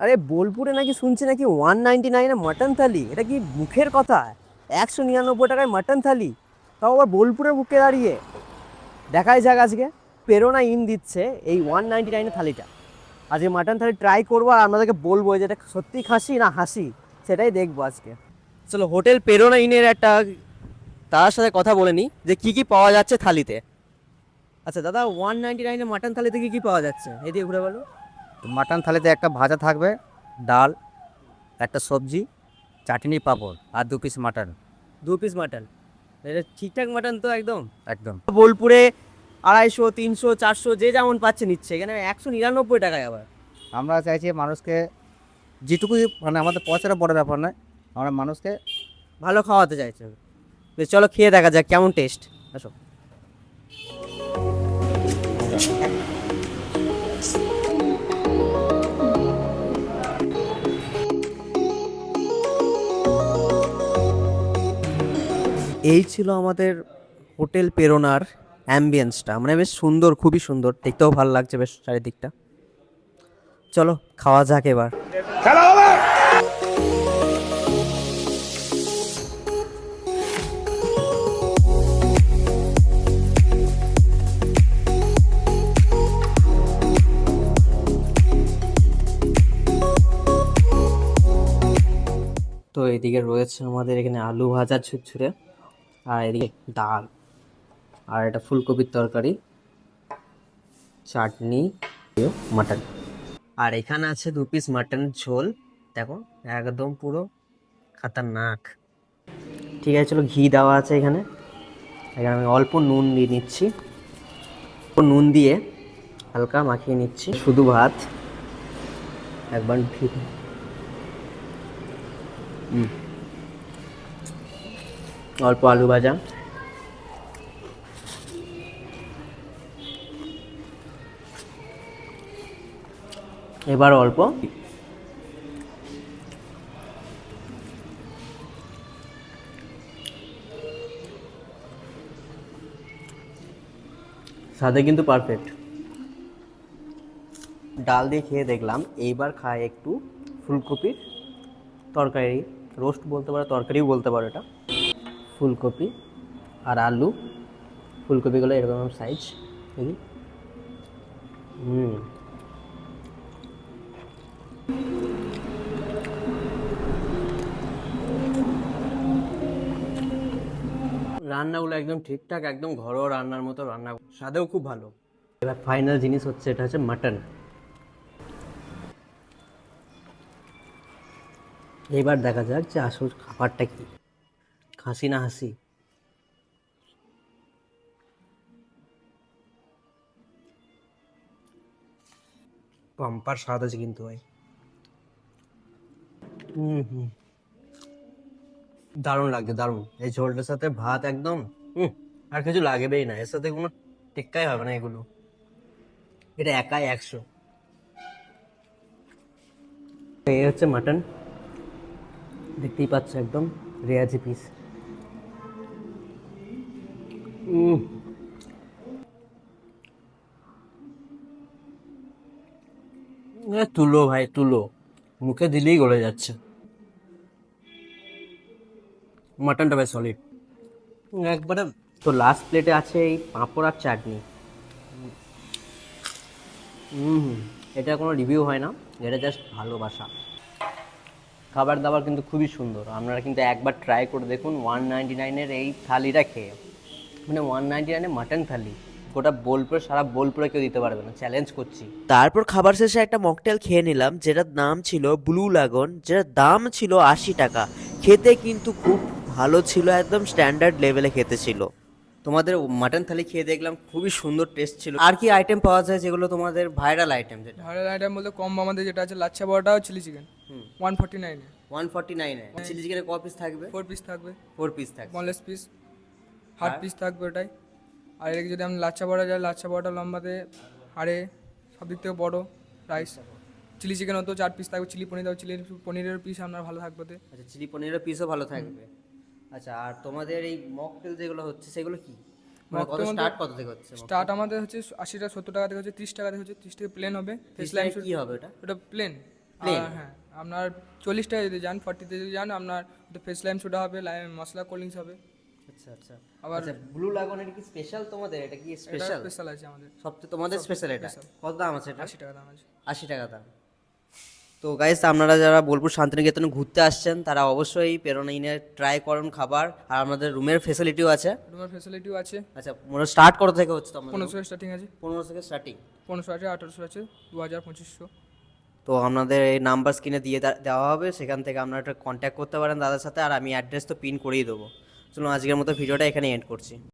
আরে বোলপুরে নাকি শুনছি নাকি 199-এ মাটন থালি, এটা কি মুখের কথা? 199 টাকায় মাটন থালি, তাও আবার বোলপুরের বুকে দাঁড়িয়ে। দেখাই যাক আজকে। পেরোনা ইন দিচ্ছে এই 199-এর থালিটা। আজকে মাটন থালি ট্রাই করবো আর আপনাদেরকে বলবো যে এটা সত্যি খাসি না হাসি, সেটাই দেখবো আজকে। চলো হোটেল পেরোনা ইনের একটা তার সাথে কথা বলে নিই যে কি কি পাওয়া যাচ্ছে থালিতে। আচ্ছা দাদা, 199-এ মাটন থালিতে কি কি পাওয়া যাচ্ছে এদিকে ঘুরে বলো। তো মাটন থালিতে একটা ভাজা থাকবে, ডাল, একটা সবজি, চাটনি, পাঁপড় আর 2 পিস মাটন। 2 পিস মাটন, এটা ঠিকঠাক মাটন তো একদম? একদম। বোলপুরে 250, 300, 400 যে যেমন পাচ্ছে নিচ্ছে, এখানে 199 টাকায় আবার। আমরা চাইছি মানুষকে যেটুকুই, মানে আমাদের পয়সাটা বড় ব্যাপার নয়, আমরা মানুষকে ভালো খাওয়াতে চাইছে। বেশ চলো খেয়ে দেখা যাক কেমন টেস্ট। আসো। এই ছিল আমাদের হোটেল পেরোনার অ্যাম্বিয়েন্সটা, মানে বেশ সুন্দর, খুবই সুন্দর, দেখতেও ভালো লাগছে বেশ চারিদিকটা। চলো খাওয়া যাক এবার। তো এদিকে রয়েছে আমাদের এখানে আলু ভাজা ঝুরঝুরে, আর এদিকে ডাল, আর এটা ফুলকপির তরকারি, চাটনি, মাটন। আর এখানে আছে 2 পিস মাটন ঝোল। দেখো একদম পুরো খাতারনাক। ঠিক আছে চলো, ঘি দেওয়া আছে এখানে। এখানে আমি অল্প নুন দিয়ে নিচ্ছি, নুন দিয়ে হালকা মাখিয়ে নিচ্ছি। শুধু ভাত, একবার ঘি। অল্প আলু ভাজা, এবার অল্প। স্বাদে কিন্তু পারফেক্ট। ডাল দিয়ে খেয়ে দেখলাম, এইবার খাই একটু ফুলকপির তরকারি, রোস্ট বলতে পারো, তরকারিও বলতে পারো এটা। ফুলকপি আর আলু, ফুলকপিগুলো এরকম সাইজ দেখি। রান্নাগুলো একদম ঠিকঠাক, একদম ঘরোয়া রান্নার মতো রান্না, স্বাদেও খুব ভালো। এবার ফাইনাল জিনিস হচ্ছে, এটা হচ্ছে মাটন। এবার দেখা যাক যে আসল খাবারটা কি, খাসি না হাসি। পাম্পার স্বাদ আছে কিন্তু ভাই। হুম, দারুণ লাগছে, দারুণ। এই ঝোলটার সাথে ভাত একদম, আর কিছু লাগবেই না, এর সাথে কোনো টেক্কাই হবে না এগুলো। এটা একাই 100। এই হচ্ছে মাটন, দেখতেই পাচ্ছ একদম রেয়াজি পিস। তুলো ভাই তুলো, মুখে দিলেই গলে যাচ্ছে। মাটনটা বেশ সলিড একবারে। তো লাস্ট প্লেটে আছে এই পাঁপড় আর চাটনি। এটা কোনো রিভিউ হয় না, এটা জাস্ট ভালোবাসা। খাবার দাবার কিন্তু খুবই সুন্দর, আপনারা কিন্তু একবার ট্রাই করে দেখুন 199-এর এই থালিটা খেয়ে। মানে 199-এ মাটন থালি গোটা বোলপুরে, সারা বোলপুরে কেউ দিতে পারবে না, চ্যালেঞ্জ করছি। তারপর খাবার শেষে একটা মকটেল খেয়ে নিলাম, যেটার নাম ছিল ব্লু লাগন, যেটার দাম ছিল 80 টাকা। খেতে কিন্তু খুব ভালো ছিল, একদম স্ট্যান্ডার্ড লেভেলে খেতে ছিল। তোমাদের মাটন থালি খেয়ে দেখলাম, খুবই সুন্দর টেস্ট ছিল। আর কি আইটেম পাওয়া যায় যেগুলো তোমাদের ভাইরাল আইটেম? যেটা ভাইরাল আইটেম বলতে কম আমাদের যেটা আছে লাচ্ছা পরোটা আর চিলি চিকেন 149-এ। 149-এ চিলি চিকেনে ক পিস থাকবে? 4 পিস থাকবে, 4 পিস থাকবে। বনলেস পিস, হার্ড পিস থাকবে ওটাই। আর এদিকে যদি আমি লাচ্ছা পরোটা যাই, লাচ্ছা পরোটা লম্বাতে হাড়ে সব দিক থেকে বড়ো রাইস। চিলি চিকেন হতো 4 পিস থাকবে, চিলি পনির দাও, চিলি পনিরের পিস আপনার ভালো থাকবে ওতে। আচ্ছা, চিলি পনিরের পিসও ভালো থাকবে। আচ্ছা, আর তোমাদের এই মকটেল যেগুলো হচ্ছে সেগুলো কি, মানে কত স্টার্ট, কত থেকে হচ্ছে স্টার্ট আমাদের হচ্ছে 80 টাকা 70 টাকা থেকে হচ্ছে, 30 টাকা থেকে হচ্ছে, 30 থেকে প্লেন হবে, ফেস লাইম কি হবে ওটা? ওটা প্লেন Plain? হ্যাঁ আপনার 40 টাকা যদি যান 40তে যদি যান আপনার ফেস লাইম সোডা হবে মশলা কোল্ড ড্রিঙ্কস হবে। আচ্ছা আচ্ছা আবার আচ্ছা ব্লু লাগনের কি স্পেশাল তোমাদের, এটা কি এটা স্পেশাল? স্পেশাল আছে আমাদের, সবচেয়ে তোমাদের স্পেশাল এটা special। কত দাম আছে এটা? 80 টাকা দাম আছে। 80 টাকা দাম। তো গাইস আপনারা যারা বোলপুর শান্তিনিকেতনে ঘুরতে আসছেন তারা অবশ্যই পেরোনাইনে ট্রাই করুন খাবার, আর আমাদের রুমের ফেসিলিটিও আছে। রুমের ফ্যাসিলিটিও আছে। আচ্ছা মোট স্টার্ট কত থেকে হচ্ছে তো আমাদের? 1500 স্টার্টিং আছে, 15 থেকে স্টার্টিং। 1500 আছে, 1800 আছে, 2000, 2500। তো আপনাদের এই নাম্বার স্ক্রিনে দিয়ে দেওয়া হবে, সেখান থেকে আপনারা একটা কন্ট্যাক্ট করতে পারেন দাদার সাথে, আর আমি অ্যাড্রেস তো পিন করেই দেবো। চলুন আজকের মতো ভিডিওটা এখানে এন্ড করছি।